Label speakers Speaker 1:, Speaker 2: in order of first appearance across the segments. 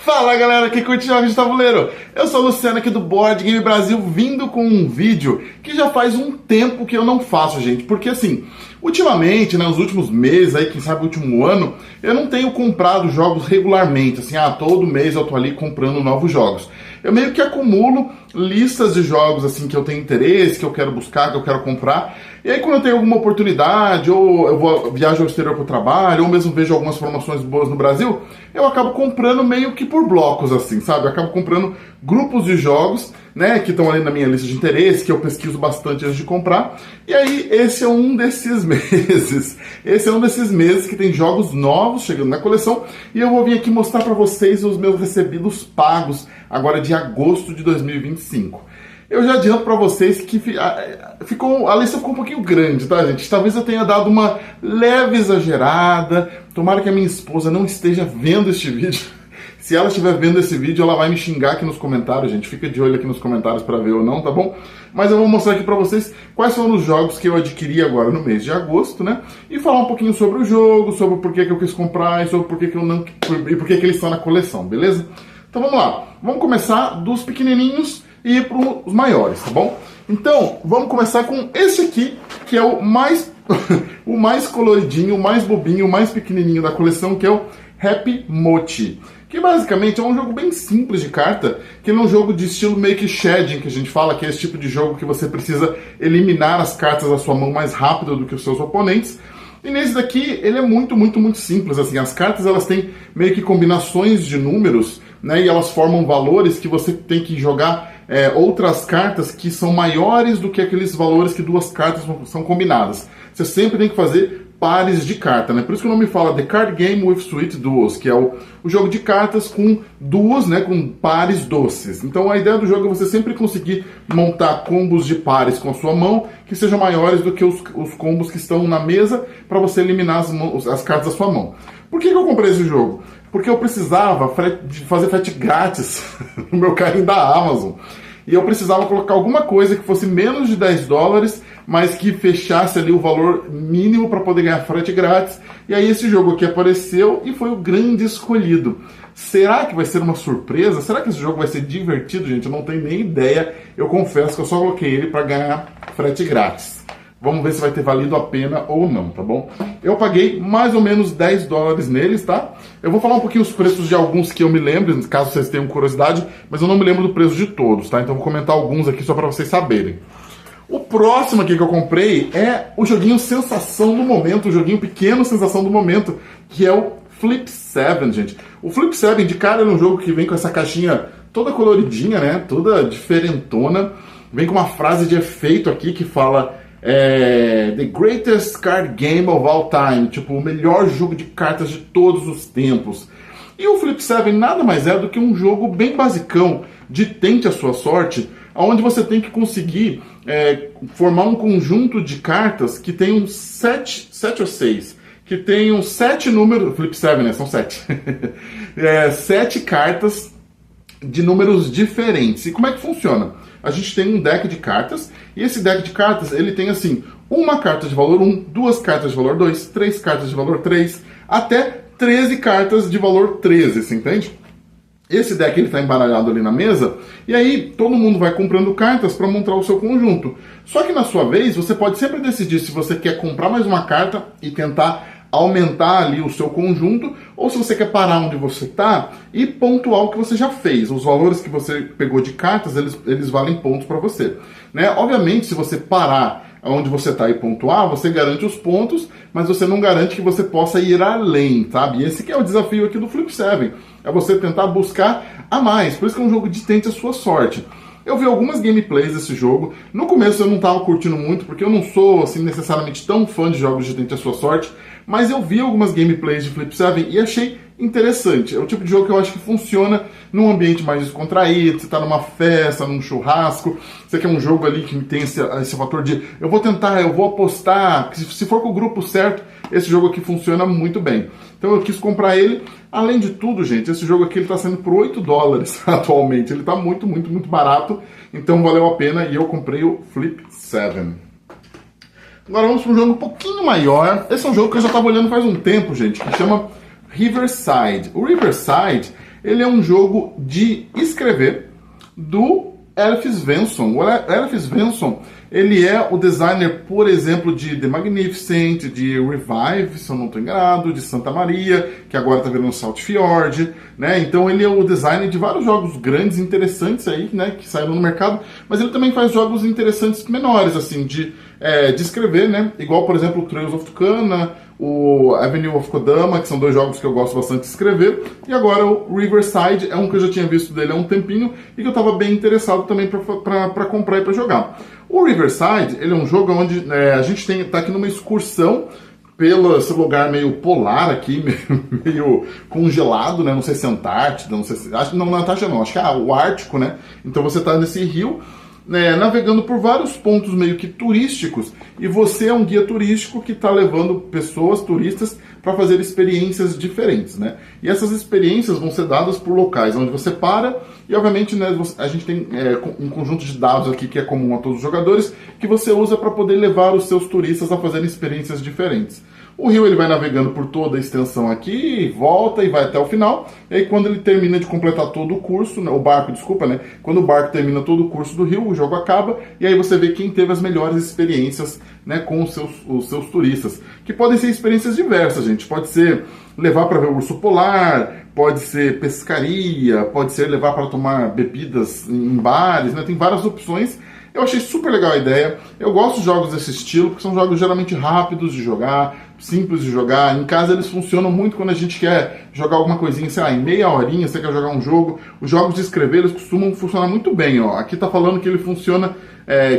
Speaker 1: Fala galera que curte jogos de tabuleiro, eu sou o Luciano aqui do Board Game Brasil, vindo com um vídeo que já faz um tempo que eu não faço, gente, porque assim, ultimamente, nos últimos meses, aí, quem sabe o último ano, eu não tenho comprado jogos regularmente, assim, todo mês eu tô ali comprando novos jogos. Eu meio que acumulo listas de jogos assim que eu tenho interesse, que eu quero buscar, que eu quero comprar. E aí quando eu tenho alguma oportunidade, ou eu viajo ao exterior para o trabalho, ou mesmo vejo algumas promoções boas no Brasil, eu acabo comprando meio que por blocos, assim, sabe? Eu acabo comprando grupos de jogos, né, que estão ali na minha lista de interesse, que eu pesquiso bastante antes de comprar. E aí esse é um desses meses. Esse é um desses meses que tem jogos novos chegando na coleção. E eu vou vir aqui mostrar para vocês os meus recebidos pagos agora de agosto de 2025. Eu já adianto para vocês que a lista ficou um pouquinho grande, tá, gente? Talvez eu tenha dado uma leve exagerada. Tomara que a minha esposa não esteja vendo este vídeo. Se ela estiver vendo esse vídeo, ela vai me xingar aqui nos comentários, gente. Fica de olho aqui nos comentários para ver ou não, tá bom? Mas eu vou mostrar aqui para vocês quais foram os jogos que eu adquiri agora no mês de agosto, né? E falar um pouquinho sobre o jogo, sobre por que eu quis comprar e sobre por que eu não... e por que eles estão na coleção, beleza? Então vamos lá. Vamos começar dos pequenininhos e ir para os maiores, tá bom? Então, vamos começar com esse aqui, que é o mais o mais coloridinho, o mais bobinho, o mais pequenininho da coleção, que é o Happy Mochi. Que basicamente é um jogo bem simples de carta, que é um jogo de estilo meio que shedding, que a gente fala, que é esse tipo de jogo que você precisa eliminar as cartas da sua mão mais rápido do que os seus oponentes. E nesse daqui, ele é muito simples, assim, as cartas elas têm meio que combinações de números, né, e elas formam valores que você tem que jogar outras cartas que são maiores do que aqueles valores que duas cartas são combinadas. Você sempre tem que fazer pares de carta, né? Por isso que o nome fala The Card Game with Sweet Duos, que é o jogo de cartas com duos, né, com pares doces. Então a ideia do jogo é você sempre conseguir montar combos de pares com a sua mão que sejam maiores do que os combos que estão na mesa para você eliminar as cartas da sua mão. Por que eu comprei esse jogo? Porque eu precisava fazer frete grátis no meu carrinho da Amazon. E eu precisava colocar alguma coisa que fosse menos de $10, mas que fechasse ali o valor mínimo para poder ganhar frete grátis. E aí esse jogo aqui apareceu e foi o grande escolhido. Será que vai ser uma surpresa? Será que esse jogo vai ser divertido, gente? Eu não tenho nem ideia. Eu confesso que eu só coloquei ele para ganhar frete grátis. Vamos ver se vai ter valido a pena ou não, tá bom? Eu paguei mais ou menos $10 neles, tá? Eu vou falar um pouquinho os preços de alguns que eu me lembro, caso vocês tenham curiosidade, mas eu não me lembro do preço de todos, tá? Então eu vou comentar alguns aqui só para vocês saberem. O próximo aqui que eu comprei é o joguinho sensação do momento, o joguinho pequeno sensação do momento, que é o Flip 7, gente. O Flip 7, de cara, é um jogo que vem com essa caixinha toda coloridinha, né? Toda diferentona. Vem com uma frase de efeito aqui que fala... The greatest card game of all time, tipo, o melhor jogo de cartas de todos os tempos. E o Flip 7 nada mais é do que um jogo bem basicão de tente a sua sorte, onde você tem que conseguir formar um conjunto de cartas que tenham 7 ou 6, que tenham 7 números, Flip 7, né, são 7, 7 cartas de números diferentes. E como é que funciona? A gente tem um deck de cartas, e esse deck de cartas, ele tem assim, uma carta de valor 1, 2 cartas de valor 2, 3 cartas de valor 3, até 13 cartas de valor 13, você entende? Esse deck ele está embaralhado ali na mesa, e aí todo mundo vai comprando cartas para montar o seu conjunto. Só que na sua vez, você pode sempre decidir se você quer comprar mais uma carta e tentar aumentar ali o seu conjunto, ou se você quer parar onde você está e pontuar o que você já fez. Os valores que você pegou de cartas, eles valem pontos para você, né? Obviamente, se você parar onde você está e pontuar, você garante os pontos, mas você não garante que você possa ir além, sabe? E esse que é o desafio aqui do Flip 7, é você tentar buscar a mais. Por isso que é um jogo de tente a sua sorte. Eu vi algumas gameplays desse jogo. No começo eu não estava curtindo muito, porque eu não sou assim, necessariamente tão fã de jogos de tente a sua sorte, mas eu vi algumas gameplays de Flip 7 e achei interessante. É o tipo de jogo que eu acho que funciona num ambiente mais descontraído, você está numa festa, num churrasco, você quer um jogo ali que tem esse fator de eu vou tentar, eu vou apostar, se for com o grupo certo, esse jogo aqui funciona muito bem. Então eu quis comprar ele. Além de tudo, gente, esse jogo aqui está saindo por $8 atualmente. Ele está muito barato, então valeu a pena e eu comprei o Flip 7. Agora vamos para um jogo um pouquinho maior. Esse é um jogo que eu já estava olhando faz um tempo, gente, que chama Riverside. O Riverside Ele é um jogo de escrever do Elif Svensson. O Elif Svensson, ele é o designer, por exemplo, de The Magnificent, de Revive, se eu não estou enganado, de Santa Maria, que agora está virando Salt Fjord, né? Então ele é o designer de vários jogos grandes, interessantes aí, né, que saíram no mercado, mas ele também faz jogos interessantes menores, assim, de escrever, né? Igual, por exemplo, o Trails of Tucana, o Avenue of Kodama, que são dois jogos que eu gosto bastante de escrever, e agora o Riverside é um que eu já tinha visto dele há um tempinho e que eu estava bem interessado também para comprar e para jogar. O Riverside, ele é um jogo onde a gente tá aqui numa excursão pelo esse lugar meio polar aqui, meio congelado, né? Não sei se é Antártida, não sei se... Não, na Antártida não, acho que é o Ártico, né? Então você tá nesse rio, navegando por vários pontos meio que turísticos, e você é um guia turístico que está levando pessoas, turistas, para fazer experiências diferentes, né? E essas experiências vão ser dadas por locais onde você para, e obviamente, né, a gente tem um conjunto de dados aqui que é comum a todos os jogadores, que você usa para poder levar os seus turistas a fazerem experiências diferentes. O rio ele vai navegando por toda a extensão aqui, volta e vai até o final. E aí quando ele termina de completar todo o curso, o barco, desculpa, né? Quando o barco termina todo o curso do rio, o jogo acaba e aí você vê quem teve as melhores experiências, né, com os seus turistas. Que podem ser experiências diversas, gente. Pode ser levar para ver o urso polar, pode ser pescaria, pode ser levar para tomar bebidas em bares, né? Tem várias opções. Eu achei super legal a ideia. Eu gosto de jogos desse estilo, porque são jogos geralmente rápidos de jogar, simples de jogar. Em casa eles funcionam muito quando a gente quer jogar alguma coisinha, sei lá, em meia horinha, você quer jogar um jogo. Os jogos de escrever, eles costumam funcionar muito bem, ó. Aqui tá falando que ele funciona,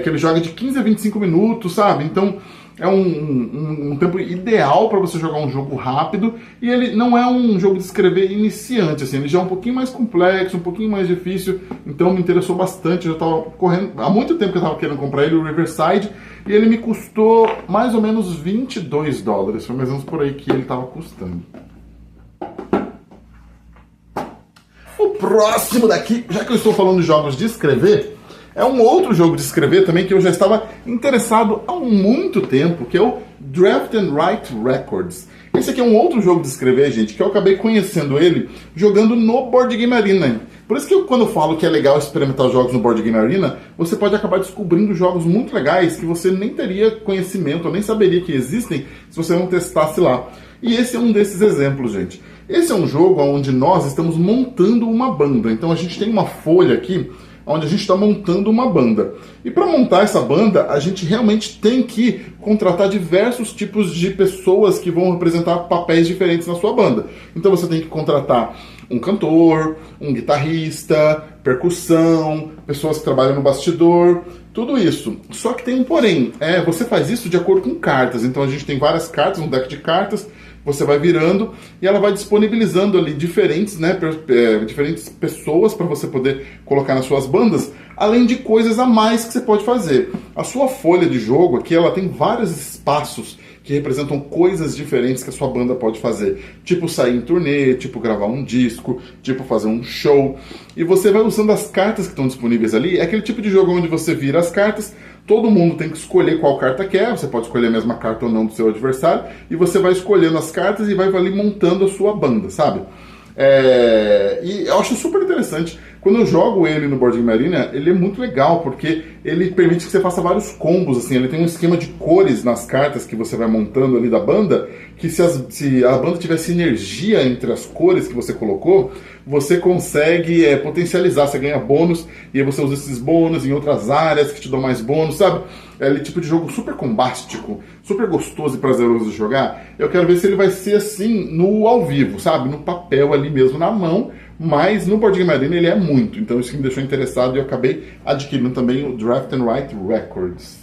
Speaker 1: que ele joga de 15 a 25 minutos, sabe? Então é um tempo ideal para você jogar um jogo rápido, e ele não é um jogo de escrever iniciante, assim, ele já é um pouquinho mais complexo, um pouquinho mais difícil, então me interessou bastante. Eu estava correndo, há muito tempo que eu estava querendo comprar ele, o Riverside, e ele me custou mais ou menos $22, foi mais ou menos por aí que ele estava custando. O próximo daqui, já que eu estou falando de jogos de escrever, é um outro jogo de escrever também que eu já estava interessado há muito tempo, que é o Draft and Write Records. Esse aqui é um outro jogo de escrever, gente, que eu acabei conhecendo ele jogando no Board Game Arena. Por isso que quando eu falo que é legal experimentar jogos no Board Game Arena, você pode acabar descobrindo jogos muito legais que você nem teria conhecimento, ou nem saberia que existem se você não testasse lá. E esse é um desses exemplos, gente. Esse é um jogo onde nós estamos montando uma banda. Então a gente tem uma folha aqui onde a gente está montando uma banda. E para montar essa banda, a gente realmente tem que contratar diversos tipos de pessoas que vão representar papéis diferentes na sua banda. Então você tem que contratar um cantor, um guitarrista, percussão, pessoas que trabalham no bastidor, tudo isso. Só que tem um porém, você faz isso de acordo com cartas. Então a gente tem várias cartas, um deck de cartas, você vai virando e ela vai disponibilizando ali diferentes, diferentes pessoas para você poder colocar nas suas bandas, além de coisas a mais que você pode fazer. A sua folha de jogo aqui, ela tem vários espaços que representam coisas diferentes que a sua banda pode fazer. Tipo sair em turnê, tipo gravar um disco, tipo fazer um show. E você vai usando as cartas que estão disponíveis ali. É aquele tipo de jogo onde você vira as cartas, todo mundo tem que escolher qual carta quer, você pode escolher a mesma carta ou não do seu adversário, e você vai escolhendo as cartas e vai ali montando a sua banda, sabe? E eu acho super interessante. Quando eu jogo ele no Board Game Arena, ele é muito legal, porque ele permite que você faça vários combos, assim. Ele tem um esquema de cores nas cartas que você vai montando ali da banda, que se a banda tiver sinergia entre as cores que você colocou, você consegue potencializar, você ganha bônus, e aí você usa esses bônus em outras áreas que te dão mais bônus, sabe? É aquele tipo de jogo super combástico, super gostoso e prazeroso de jogar. Eu quero ver se ele vai ser assim no ao vivo, sabe? No papel ali mesmo, na mão, mas no Board Game Arena ele é muito. Então isso que me deixou interessado e eu acabei adquirindo também o Draft and Write Records.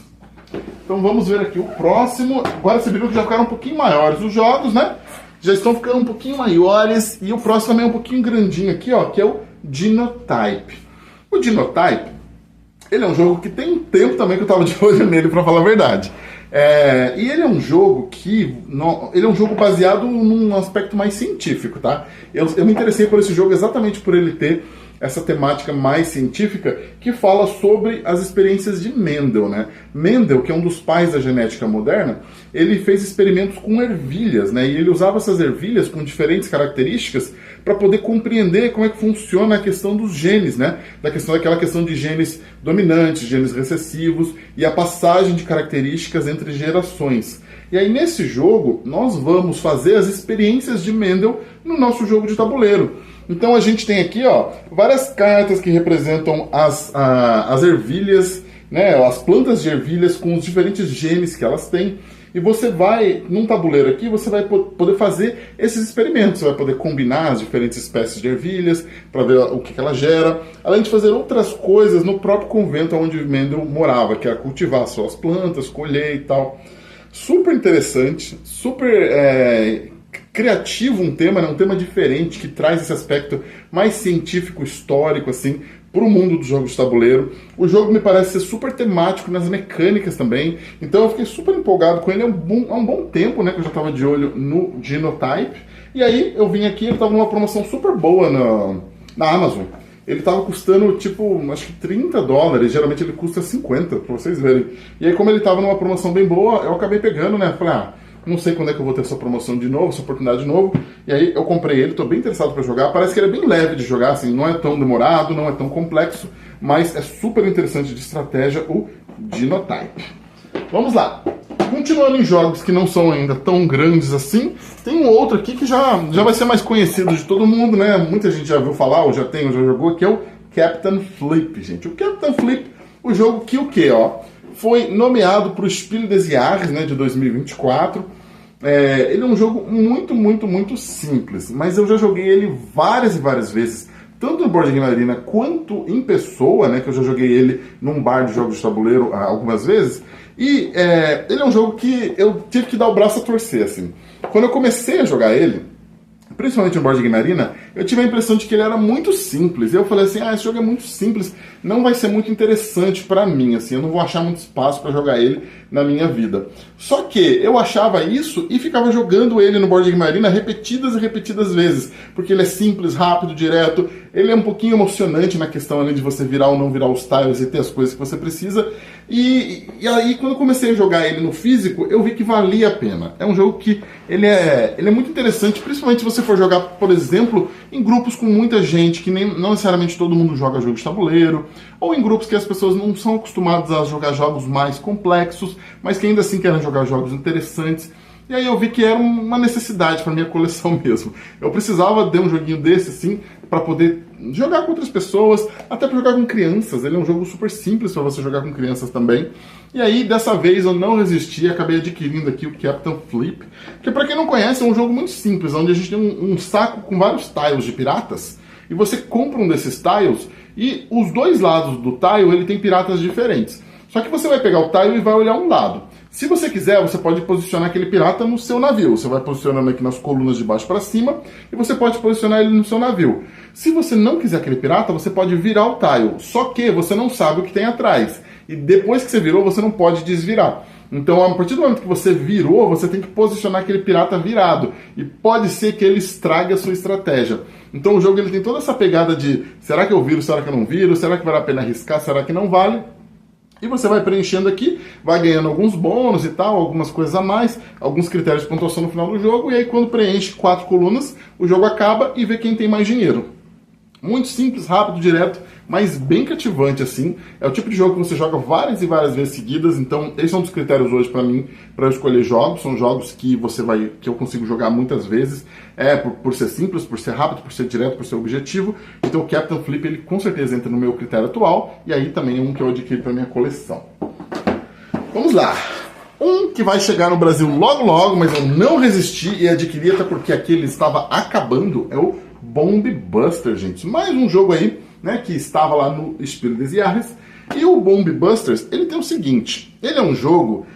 Speaker 1: Então vamos ver aqui o próximo. Agora você viu que já ficaram um pouquinho maiores os jogos, né? Já estão ficando um pouquinho maiores. E o próximo também é um pouquinho grandinho aqui, ó, que é o Dinotype. O Dinotype, ele é um jogo que tem um tempo também que eu estava de olho nele, para falar a verdade. E ele é um jogo ele é um jogo baseado num aspecto mais científico, tá? Eu me interessei por esse jogo exatamente por ele ter essa temática mais científica que fala sobre as experiências de Mendel, né? Mendel, que é um dos pais da genética moderna, ele fez experimentos com ervilhas, né? E ele usava essas ervilhas com diferentes características para poder compreender como é que funciona a questão dos genes, né? Daquela questão de genes dominantes, genes recessivos e a passagem de características entre gerações. E aí nesse jogo nós vamos fazer as experiências de Mendel no nosso jogo de tabuleiro. Então a gente tem aqui, ó, várias cartas que representam as ervilhas, né, as plantas de ervilhas com os diferentes genes que elas têm. E você vai, num tabuleiro aqui, você vai poder fazer esses experimentos. Você vai poder combinar as diferentes espécies de ervilhas para ver o que ela gera. Além de fazer outras coisas no próprio convento onde Mendel morava, que era cultivar suas plantas, colher e tal. Super interessante, super criativo um tema, né? Um tema diferente que traz esse aspecto mais científico, histórico, assim, para o mundo dos jogos de tabuleiro. O jogo me parece ser super temático nas mecânicas também, então eu fiquei super empolgado com ele há um bom tempo, né, que eu já estava de olho no Genotype, e aí eu vim aqui, ele estava numa promoção super boa na Amazon. Ele estava custando, tipo, acho que $30, geralmente ele custa 50, para vocês verem. E aí, como ele estava numa promoção bem boa, eu acabei pegando, né, falei, não sei quando é que eu vou ter essa promoção de novo, essa oportunidade de novo. E aí eu comprei ele, tô bem interessado para jogar. Parece que ele é bem leve de jogar, assim, não é tão demorado, não é tão complexo, mas é super interessante de estratégia o Genotype. Vamos lá. Continuando em jogos que não são ainda tão grandes assim, tem um outro aqui que já vai ser mais conhecido de todo mundo, né? Muita gente já viu falar, ou já jogou, que é o Captain Flip, gente. O Captain Flip, o jogo que o quê, ó? Foi nomeado para o Spiel des Jahres, né, de 2024. Ele é um jogo muito simples, mas eu já joguei ele várias e várias vezes, tanto no Board Game Arena quanto em pessoa, né, que eu já joguei ele num bar de jogos de tabuleiro algumas vezes. E ele é um jogo que eu tive que dar o braço a torcer, assim. Quando eu comecei a jogar ele, principalmente no Board Game Arena, eu tive a impressão de que ele era muito simples. E eu falei assim, esse jogo é muito simples, não vai ser muito interessante pra mim, assim, eu não vou achar muito espaço pra jogar ele na minha vida. Só que eu achava isso e ficava jogando ele no Board Game Arena repetidas e repetidas vezes, porque ele é simples, rápido, direto, ele é um pouquinho emocionante na questão ali de você virar ou não virar os tiles e ter as coisas que você precisa. E aí, quando eu comecei a jogar ele no físico, eu vi que valia a pena. É um jogo que ele é muito interessante, principalmente se você for jogar, por exemplo, em grupos com muita gente, que não necessariamente todo mundo joga jogo de tabuleiro, ou em grupos que as pessoas não são acostumadas a jogar jogos mais complexos, mas que ainda assim querem jogar jogos interessantes. E aí eu vi que era uma necessidade para minha coleção mesmo. Eu precisava de um joguinho desse, assim, para poder jogar com outras pessoas, até para jogar com crianças. Ele é um jogo super simples para você jogar com crianças também. E aí, dessa vez, eu não resisti e acabei adquirindo aqui o Captain Flip, que, para quem não conhece, é um jogo muito simples, onde a gente tem um saco com vários tiles de piratas, e você compra um desses tiles, e os dois lados do tile, ele tem piratas diferentes. Só que você vai pegar o tile e vai olhar um lado. Se você quiser, você pode posicionar aquele pirata no seu navio. Você vai posicionando aqui nas colunas de baixo para cima e você pode posicionar ele no seu navio. Se você não quiser aquele pirata, você pode virar o tile. Só que você não sabe o que tem atrás. E depois que você virou, você não pode desvirar. Então, a partir do momento que você virou, você tem que posicionar aquele pirata virado. E pode ser que ele estrague a sua estratégia. Então, o jogo ele tem toda essa pegada de será que eu viro, será que eu não viro? Será que vale a pena arriscar, será que não vale? E você vai preenchendo aqui, vai ganhando alguns bônus e tal, algumas coisas a mais, alguns critérios de pontuação no final do jogo, e aí quando preenche 4 colunas, o jogo acaba e vê quem tem mais dinheiro. Muito simples, rápido, direto, mas bem cativante, assim. É o tipo de jogo que você joga várias e várias vezes seguidas, então esse é um dos critérios hoje para mim, para eu escolher jogos. São jogos que que eu consigo jogar muitas vezes, por ser simples, por ser rápido, por ser direto, por ser objetivo. Então o Captain Flip, ele com certeza entra no meu critério atual, e aí também é um que eu adquiri para minha coleção. Vamos lá! Um que vai chegar no Brasil logo logo, mas eu não resisti e adquiri até porque aqui ele estava acabando, é o Bomb Busters, gente. Mais um jogo aí, né, que estava lá no Spiel des Jahres. E o Bomb Busters, ele tem o seguinte, ele é um jogo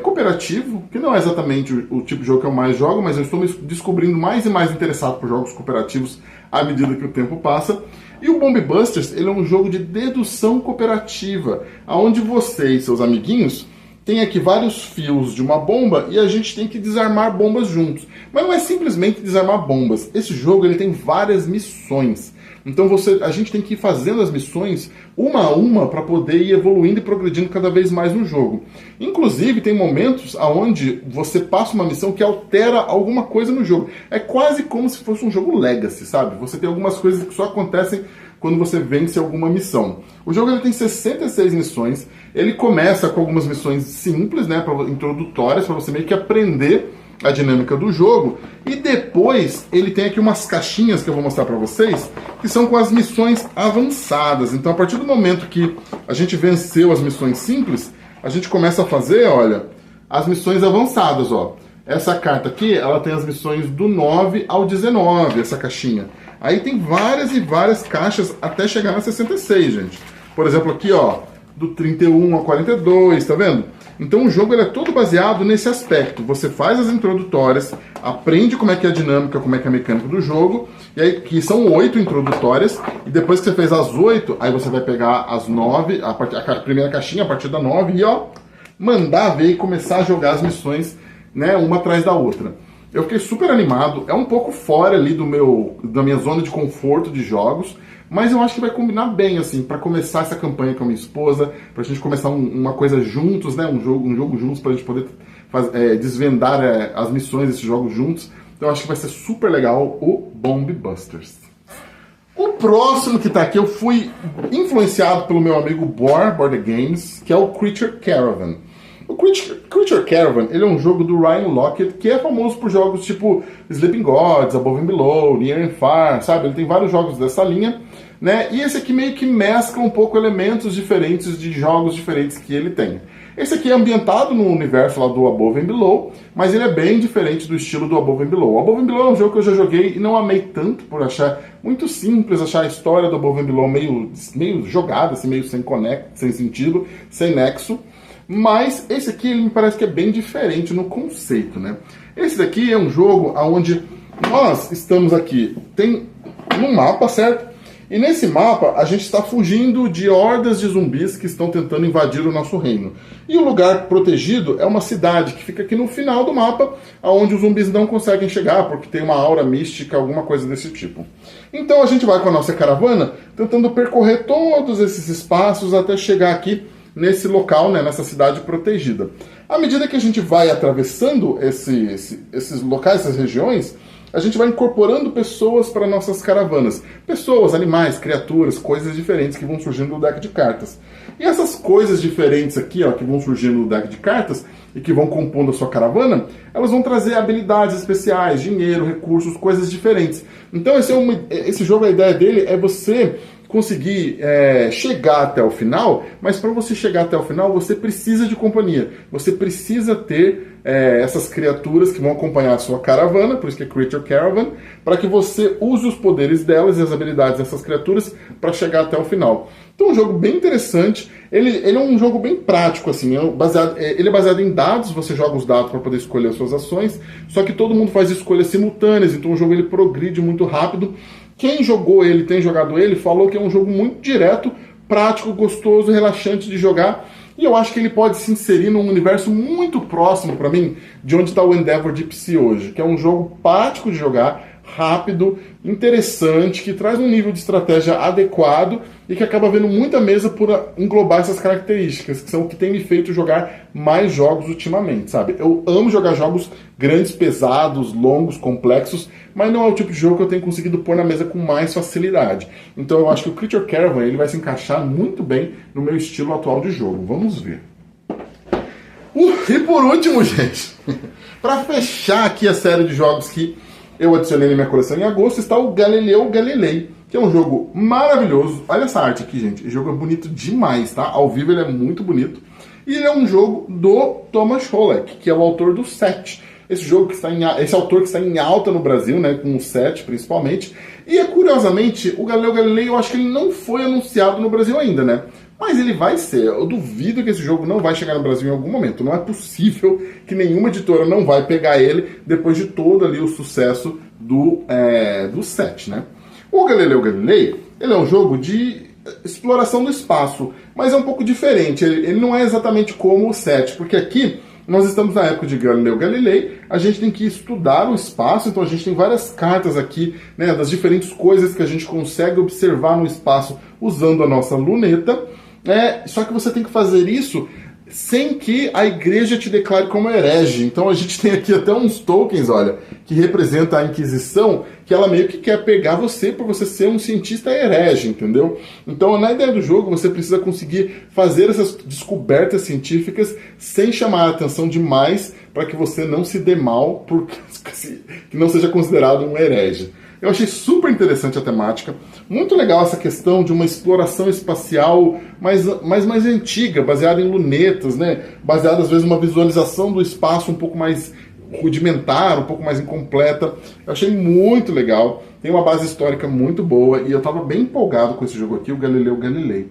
Speaker 1: cooperativo, que não é exatamente o tipo de jogo que eu mais jogo, mas eu estou me descobrindo mais e mais interessado por jogos cooperativos à medida que o tempo passa. E o Bomb Busters, ele é um jogo de dedução cooperativa, onde você e seus amiguinhos tem aqui vários fios de uma bomba e a gente tem que desarmar bombas juntos. Mas não é simplesmente desarmar bombas. Esse jogo ele tem várias missões. Então a gente tem que ir fazendo as missões uma a uma para poder ir evoluindo e progredindo cada vez mais no jogo. Inclusive, tem momentos onde você passa uma missão que altera alguma coisa no jogo. É quase como se fosse um jogo Legacy, sabe? Você tem algumas coisas que só acontecem quando você vence alguma missão. O jogo ele tem 66 missões, ele começa com algumas missões simples, né, introdutórias, para você meio que aprender a dinâmica do jogo, e depois ele tem aqui umas caixinhas que eu vou mostrar para vocês, que são com as missões avançadas. Então, a partir do momento que a gente venceu as missões simples, a gente começa a fazer, olha, as missões avançadas, ó. Essa carta aqui, ela tem as missões do 9 ao 19, essa caixinha. Aí tem várias e várias caixas até chegar na 66, gente. Por exemplo, aqui, ó, do 31 ao 42, tá vendo? Então o jogo ele é todo baseado nesse aspecto. Você faz as introdutórias, aprende como é que é a dinâmica, como é que é a mecânica do jogo, e aí, que são 8 introdutórias, e depois que você fez as 8, aí você vai pegar as 9, a primeira caixinha, a partir da 9, e ó, mandar ver e começar a jogar as missões, né, uma atrás da outra. Eu fiquei super animado, é um pouco fora ali da minha zona de conforto de jogos, mas eu acho que vai combinar bem, assim, para começar essa campanha com a minha esposa, pra gente começar uma coisa juntos, né, um jogo juntos pra gente poder desvendar as missões desses jogos juntos. Então eu acho que vai ser super legal o Bomb Busters. O próximo que tá aqui, eu fui influenciado pelo meu amigo Board Games, que é o Creature Caravan. O Creature Caravan, ele é um jogo do Ryan Lockett, que é famoso por jogos tipo Sleeping Gods, Above and Below, Near and Far, sabe? Ele tem vários jogos dessa linha, né? E esse aqui meio que mescla um pouco elementos diferentes de jogos diferentes que ele tem. Esse aqui é ambientado no universo lá do Above and Below, mas ele é bem diferente do estilo do Above and Below. O Above and Below é um jogo que eu já joguei e não amei tanto, por achar muito simples, achar a história do Above and Below meio jogada, assim, meio sem sentido, sem nexo. Mas esse aqui ele me parece que é bem diferente no conceito, né? Esse daqui é um jogo onde nós estamos aqui, tem um mapa, certo? E nesse mapa a gente está fugindo de hordas de zumbis que estão tentando invadir o nosso reino. E o lugar protegido é uma cidade que fica aqui no final do mapa, onde os zumbis não conseguem chegar, porque tem uma aura mística, alguma coisa desse tipo. Então a gente vai com a nossa caravana tentando percorrer todos esses espaços até chegar aqui nesse local, né, nessa cidade protegida. À medida que a gente vai atravessando esses locais, essas regiões, a gente vai incorporando pessoas para nossas caravanas. Pessoas, animais, criaturas, coisas diferentes que vão surgindo no deck de cartas. E essas coisas diferentes aqui, ó, que vão surgindo no deck de cartas e que vão compondo a sua caravana, elas vão trazer habilidades especiais, dinheiro, recursos, coisas diferentes. Então esse jogo, a ideia dele é você conseguir chegar até o final, mas para você chegar até o final, você precisa de companhia. Você precisa ter essas criaturas que vão acompanhar a sua caravana, por isso que é Creature Caravan, para que você use os poderes delas e as habilidades dessas criaturas para chegar até o final. Então é um jogo bem interessante, ele é um jogo bem prático, assim, ele é baseado em dados, você joga os dados para poder escolher as suas ações, só que todo mundo faz escolhas simultâneas, então o jogo ele progride muito rápido. Quem jogou ele, tem jogado ele, falou que é um jogo muito direto, prático, gostoso, relaxante de jogar. E eu acho que ele pode se inserir num universo muito próximo, para mim, de onde está o Endeavor Deep Sea hoje. Que é um jogo prático de jogar, rápido, interessante, que traz um nível de estratégia adequado e que acaba vendo muita mesa por englobar essas características, que são o que tem me feito jogar mais jogos ultimamente, sabe? Eu amo jogar jogos grandes, pesados, longos, complexos, mas não é o tipo de jogo que eu tenho conseguido pôr na mesa com mais facilidade. Então eu acho que o Creature Caravan ele vai se encaixar muito bem no meu estilo atual de jogo. Vamos ver. E por último, gente, para fechar aqui a série de jogos que eu adicionei na minha coleção em agosto, está o Galileu Galilei, que é um jogo maravilhoso. Olha essa arte aqui, gente. O jogo é bonito demais, tá? Ao vivo ele é muito bonito. E ele é um jogo do Thomas Hollek, que é o autor do 7. Esse autor que está em alta no Brasil, né, com o 7 principalmente. E curiosamente, o Galileu Galilei, eu acho que ele não foi anunciado no Brasil ainda, né? Mas ele vai ser. Eu duvido que esse jogo não vai chegar no Brasil em algum momento. Não é possível que nenhuma editora não vai pegar ele depois de todo ali o sucesso do 7, né? O Galileu Galilei, ele é um jogo de exploração do espaço, mas é um pouco diferente. Ele não é exatamente como o 7, porque aqui Nós estamos na época de Galileu Galilei, a gente tem que estudar o espaço, então a gente tem várias cartas aqui, né, das diferentes coisas que a gente consegue observar no espaço usando a nossa luneta, só que você tem que fazer isso sem que a igreja te declare como herege. Então a gente tem aqui até uns tokens, olha, que representa a Inquisição, que ela meio que quer pegar você por você ser um cientista herege, entendeu? Então na ideia do jogo você precisa conseguir fazer essas descobertas científicas sem chamar a atenção demais para que você não se dê mal, que não seja considerado um herege. Eu achei super interessante a temática, muito legal essa questão de uma exploração espacial mais antiga, baseada em lunetas, né? Baseada às vezes numa visualização do espaço um pouco mais rudimentar, um pouco mais incompleta. Eu achei muito legal, tem uma base histórica muito boa e eu estava bem empolgado com esse jogo aqui, o Galileu Galilei.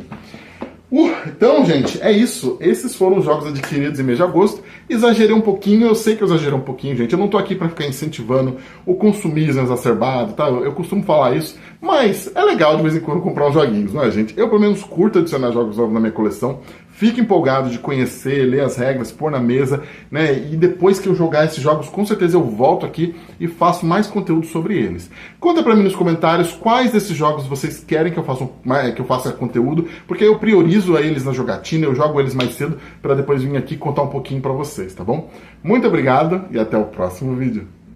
Speaker 1: Então, gente, é isso. Esses foram os jogos adquiridos em mês de agosto. Exagerei um pouquinho, eu sei que eu exagerei um pouquinho, gente. Eu não tô aqui para ficar incentivando o consumismo exacerbado, tá? Eu costumo falar isso, mas é legal de vez em quando comprar uns joguinhos, não é, gente? Eu, pelo menos, curto adicionar jogos novos na minha coleção. Fico empolgado de conhecer, ler as regras, pôr na mesa, né? E depois que eu jogar esses jogos, com certeza eu volto aqui e faço mais conteúdo sobre eles. Conta pra mim nos comentários quais desses jogos vocês querem que eu faça conteúdo, porque eu priorizo eles na jogatina, eu jogo eles mais cedo para depois vir aqui contar um pouquinho pra vocês, tá bom? Muito obrigado e até o próximo vídeo.